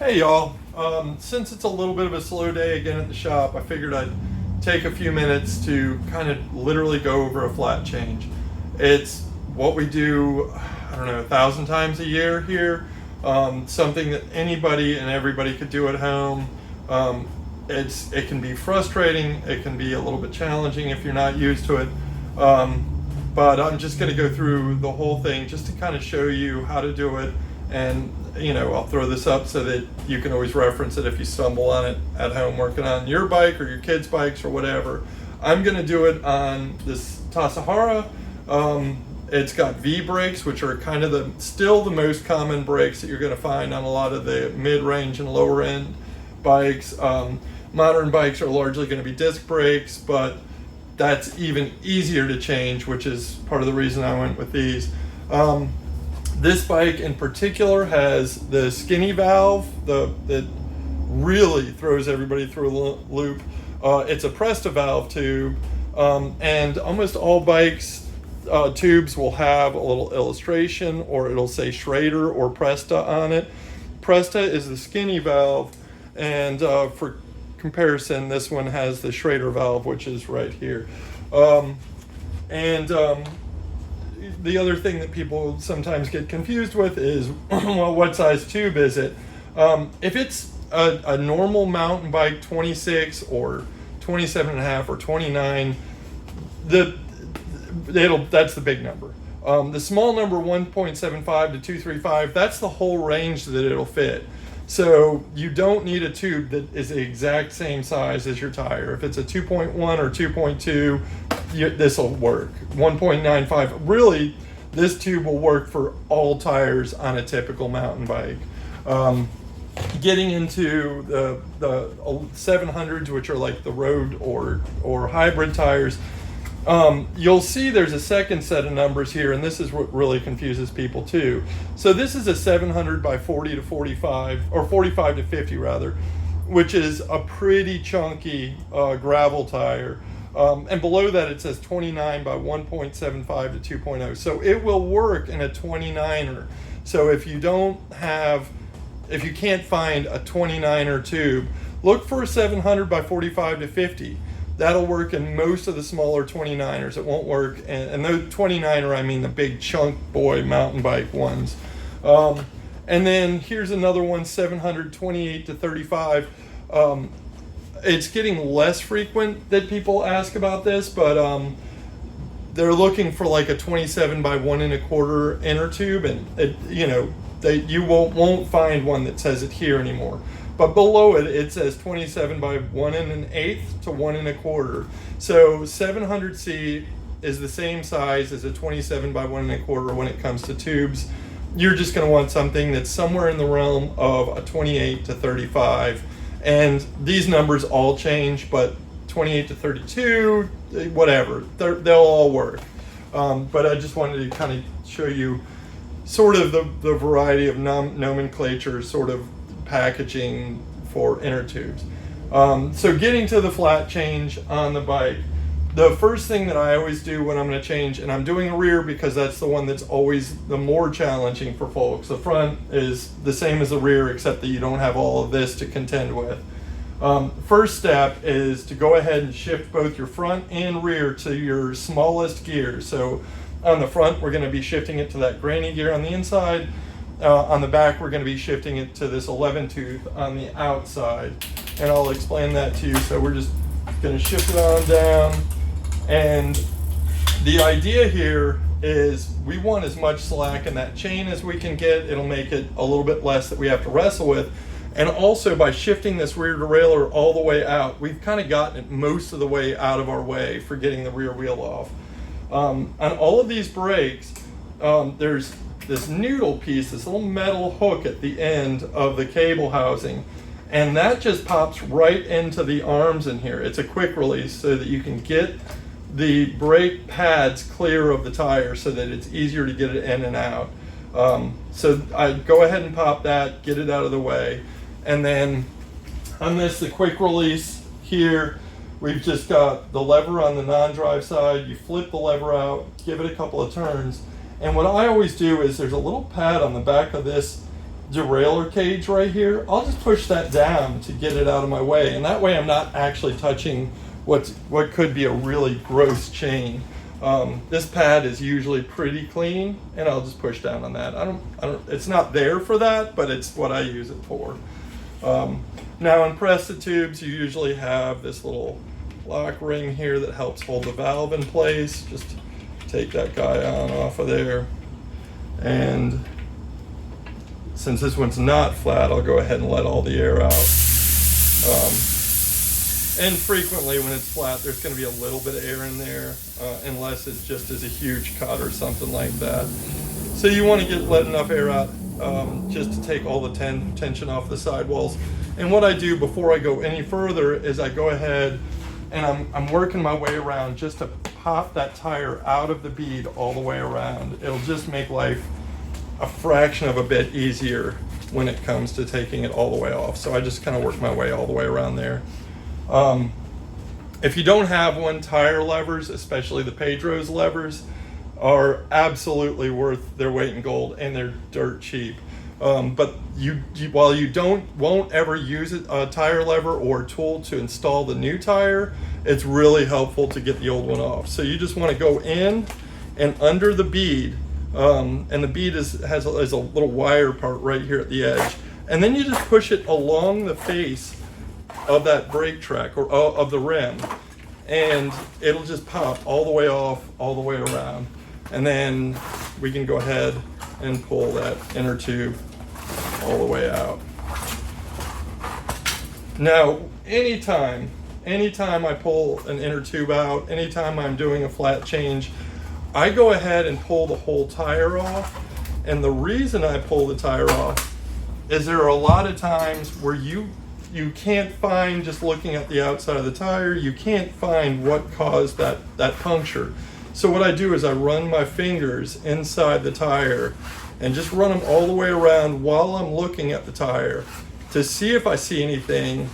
Hey y'all, since it's a little bit of a slow day again at the shop, I figured I'd take a few minutes to kind of literally go over a flat change. It's what we do, I don't know, 1,000 times a year here. Something that anybody and everybody could do at home. It can be frustrating, it can be a little bit challenging if you're not used to it. But I'm just going to go through the whole thing just to kind of show you how to do it. And I'll throw this up so that you can always reference it if you stumble on it at home working on your bike or your kids' bikes or whatever. I'm going to do it on this Tasahara. It's got V brakes, which are kind of still the most common brakes that you're going to find on a lot of the mid-range and lower-end bikes. Modern bikes are largely going to be disc brakes, but that's even easier to change, which is part of the reason I went with these. This bike in particular has the skinny valve that really throws everybody through a loop. It's a Presta valve tube, and almost all bikes tubes will have a little illustration, or it'll say Schrader or Presta on it. Presta is the skinny valve, and for comparison, this one has the Schrader valve, which is right here. The other thing that people sometimes get confused with is, well, what size tube is it? If it's a normal mountain bike, 26 or 27 and a half or 29, that's the big number. The small number, 1.75 to 235, that's the whole range that it'll fit. So you don't need a tube that is the exact same size as your tire. If it's a 2.1 or 2.2, this will work. 1.95, really, this tube will work for all tires on a typical mountain bike. Getting into the 700s, which are like the road or hybrid tires, you'll see there's a second set of numbers here, and this is what really confuses people too. So this is a 700 by 40 to 45, or 45 to 50 rather, which is a pretty chunky gravel tire. And below that it says 29 by 1.75 to 2.0. So it will work in a 29er. So if you can't find a 29er tube, look for a 700 by 45 to 50. That'll work in most of the smaller 29ers. It won't work, and the 29er, I mean the big chunk boy mountain bike ones. And then here's another one, 728 to 35. It's getting less frequent that people ask about this, but they're looking for like a 27 by 1 1/4 inner tube, and you won't find one that says it here anymore. But below it says 27 by 1 1/8 to 1 1/4. So 700C is the same size as a 27 by 1 1/4 when it comes to tubes. You're just going to want something that's somewhere in the realm of a 28 to 35. And these numbers all change, but 28 to 32, whatever, they'll all work. But I just wanted to kind of show you sort of the variety of nomenclature, sort of packaging for inner tubes. So getting to the flat change on the bike, the first thing that I always do when I'm going to change, and I'm doing a rear because that's the one that's always the more challenging for folks. The front is the same as the rear, except that you don't have all of this to contend with. First step is to go ahead and shift both your front and rear to your smallest gear. So on the front, we're going to be shifting it to that granny gear on the inside. On the back, we're going to be shifting it to this 11 tooth on the outside. And I'll explain that to you. So we're just going to shift it on down. And the idea here is we want as much slack in that chain as we can get. It'll make it a little bit less that we have to wrestle with. And also by shifting this rear derailleur all the way out, we've kind of gotten it most of the way out of our way for getting the rear wheel off. On all of these brakes, there's this noodle piece, this little metal hook at the end of the cable housing, and that just pops right into the arms in here. It's a quick release so that you can get the brake pads clear of the tire so that it's easier to get it in and out. So I go ahead and pop that, get it out of the way, and then on this, the quick release here, we've just got the lever on the non-drive side. You flip the lever out, give it a couple of turns, and what I always do is there's a little pad on the back of this derailleur cage right here, I'll just push that down to get it out of my way, and that way I'm not actually touching what could be a really gross chain. This pad is usually pretty clean, and I'll just push down on that. I don't. It's not there for that, but it's what I use it for. Now in pressed tubes, you usually have this little lock ring here that helps hold the valve in place. Just take that guy on off of there, and since this one's not flat, I'll go ahead and let all the air out. And frequently when it's flat, there's going to be a little bit of air in there, unless it just is a huge cut or something like that. So you want to let enough air out just to take all the tension off the sidewalls. And what I do before I go any further is I go ahead and I'm working my way around just to pop that tire out of the bead all the way around. It'll just make life a fraction of a bit easier when it comes to taking it all the way off. So I just kind of work my way all the way around there. If you don't have one, tire levers, especially the Pedro's levers, are absolutely worth their weight in gold, and they're dirt cheap. But while you won't ever use a tire lever or tool to install the new tire, it's really helpful to get the old one off. So you just want to go in and under the bead, and the bead has a little wire part right here at the edge, and then you just push it along the face of that brake track or of the rim, and it'll just pop all the way off, all the way around, and then we can go ahead and pull that inner tube all the way out. Now, anytime I pull an inner tube out, anytime I'm doing a flat change, I go ahead and pull the whole tire off. And the reason I pull the tire off is there are a lot of times where you can't find, just looking at the outside of the tire, you can't find what caused that puncture. So what I do is I run my fingers inside the tire and just run them all the way around while I'm looking at the tire to see if I see anything,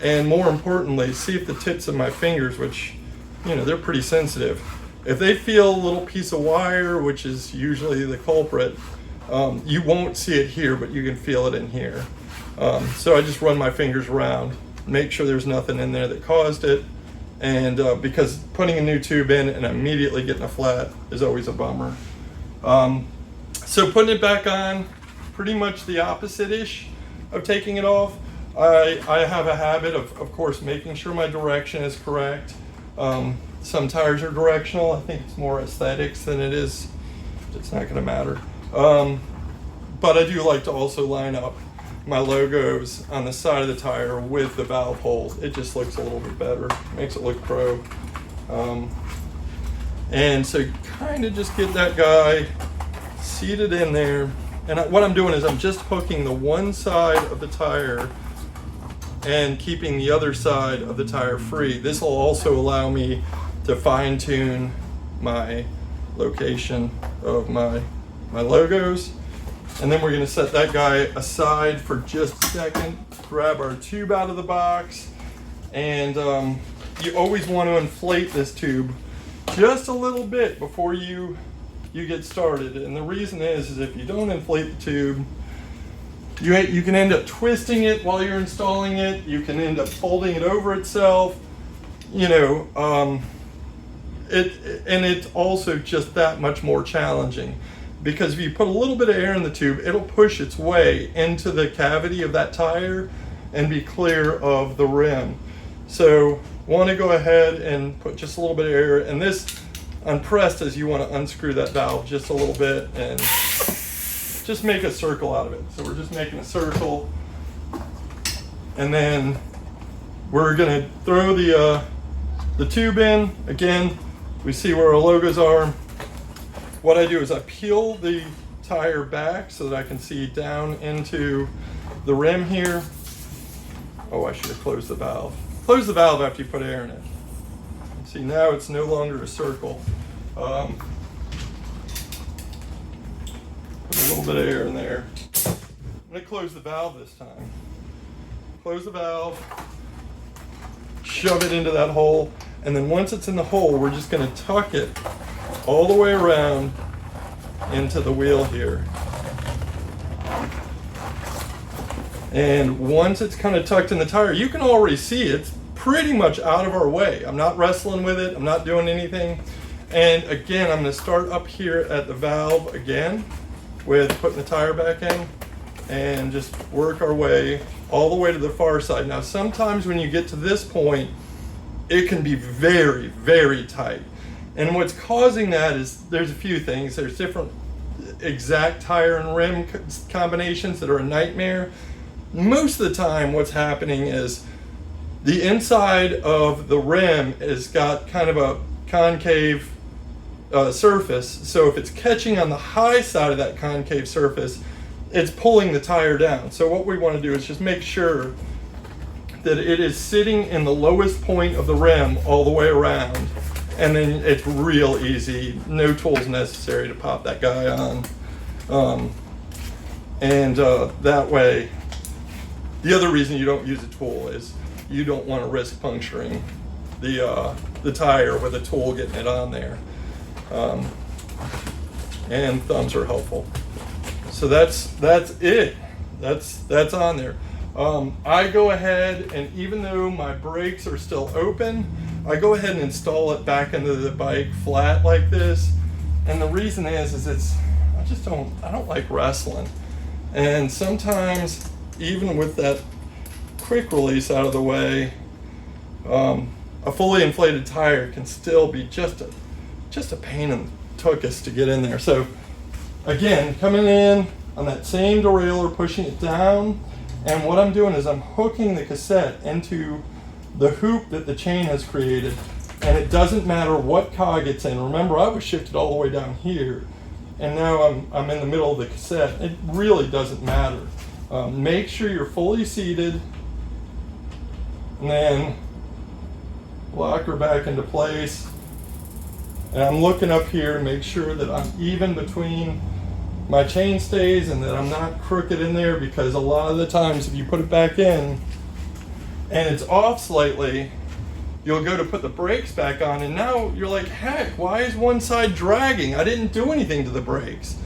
and more importantly, see if the tips of my fingers, which, they're pretty sensitive, if they feel a little piece of wire, which is usually the culprit, you won't see it here, but you can feel it in here. So I just run my fingers around, make sure there's nothing in there that caused it, and because putting a new tube in and immediately getting a flat is always a bummer. So putting it back on, pretty much the opposite-ish of taking it off. I have a habit of course, making sure my direction is correct. Some tires are directional. I think it's more aesthetics than it is. It's not going to matter. But I do like to also line up my logos on the side of the tire with the valve holes. It just looks a little bit better. Makes it look pro. And so kind of just get that guy seated in there. And what I'm doing is I'm just hooking the one side of the tire and keeping the other side of the tire free. This will also allow me to fine tune my location of my logos. And then we're going to set that guy aside for just a second, grab our tube out of the box, and you always want to inflate this tube just a little bit before you get started. And the reason is if you don't inflate the tube, you can end up twisting it while you're installing it. You can end up folding it over itself. It's also just that much more challenging, because if you put a little bit of air in the tube, it'll push its way into the cavity of that tire and be clear of the rim. So want to go ahead and put just a little bit of air, and this unpressed as you want to unscrew that valve just a little bit and just make a circle out of it. So we're just making a circle, and then we're going to throw the tube in. Again, we see where our logos are. What I do is I peel the tire back so that I can see down into the rim here. Oh, I should have closed the valve. Close the valve after you put air in it. See, now it's no longer a circle. Put a little bit of air in there. I'm going to close the valve this time. Close the valve, shove it into that hole, and then once it's in the hole, we're just going to tuck it all the way around into the wheel here. And once it's kind of tucked in the tire, you can already see it's pretty much out of our way. I'm not wrestling with it, I'm not doing anything. And again, I'm gonna start up here at the valve again with putting the tire back in and just work our way all the way to the far side. Now, sometimes when you get to this point, it can be very, very tight. And what's causing that is there's a few things. There's different exact tire and rim combinations that are a nightmare. Most of the time what's happening is the inside of the rim has got kind of a concave surface. So if it's catching on the high side of that concave surface, it's pulling the tire down. So what we want to do is just make sure that it is sitting in the lowest point of the rim all the way around, and then it's real easy. No tools necessary to pop that guy on. That way, the other reason you don't use a tool is you don't want to risk puncturing the tire with a tool getting it on there. And thumbs are helpful. So that's it. That's on there. I go ahead, and even though my brakes are still open, I go ahead and install it back into the bike flat like this. And the reason is I don't like wrestling. And sometimes, even with that quick release out of the way, a fully inflated tire can still be just a pain in the tuchus to get in there. So again, coming in on that same derailleur, pushing it down, and what I'm doing is I'm hooking the cassette into the hoop that the chain has created, and it doesn't matter what cog it's in. Remember, I was shifted all the way down here, and now I'm in the middle of the cassette. It really doesn't matter. Make sure you're fully seated, and then lock her back into place. And I'm looking up here to make sure that I'm even between my chain stays and that I'm not crooked in there, because a lot of the times if you put it back in and it's off slightly, you'll go to put the brakes back on, and now you're like, heck, why is one side dragging? I didn't do anything to the brakes.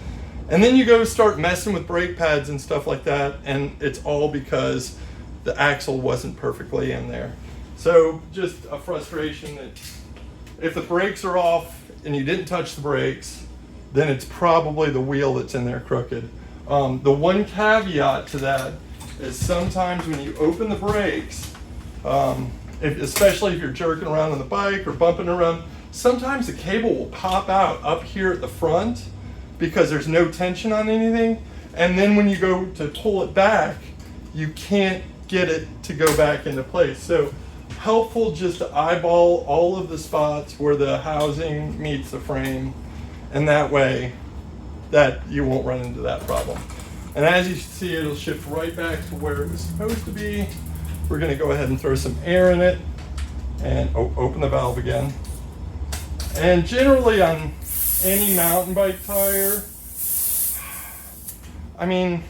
And then you go start messing with brake pads and stuff like that, and it's all because the axle wasn't perfectly in there. So just a frustration that if the brakes are off and you didn't touch the brakes, then it's probably the wheel that's in there crooked. The one caveat to that is sometimes when you open the brakes, especially if you're jerking around on the bike or bumping around, sometimes the cable will pop out up here at the front because there's no tension on anything. And then when you go to pull it back, you can't get it to go back into place. So helpful just to eyeball all of the spots where the housing meets the frame, and that way that you won't run into that problem. And as you see, it'll shift right back to where it was supposed to be. We're going to go ahead and throw some air in it and open the valve again. And generally on any mountain bike tire, I mean,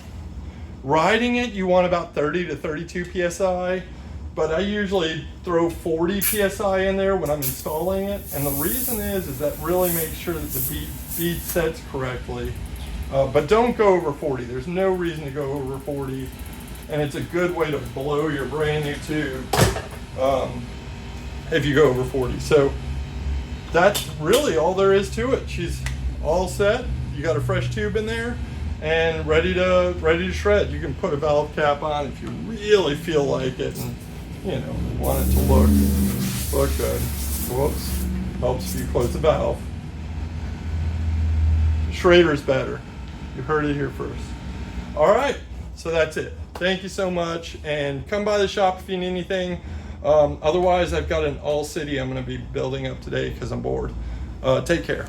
riding it, you want about 30 to 32 PSI, but I usually throw 40 PSI in there when I'm installing it. And the reason is that really makes sure that the bead sets correctly. But don't go over 40. There's no reason to go over 40. And it's a good way to blow your brand new tube if you go over 40. So that's really all there is to it. She's all set. You got a fresh tube in there and ready to shred. You can put a valve cap on if you really feel like it and want it to look good. Whoops. Helps if you close the valve. Schrader's better. You heard it here first. All right, so that's it. Thank you so much, and come by the shop if you need anything. Otherwise, I've got an all city I'm going to be building up today because I'm bored. Take care.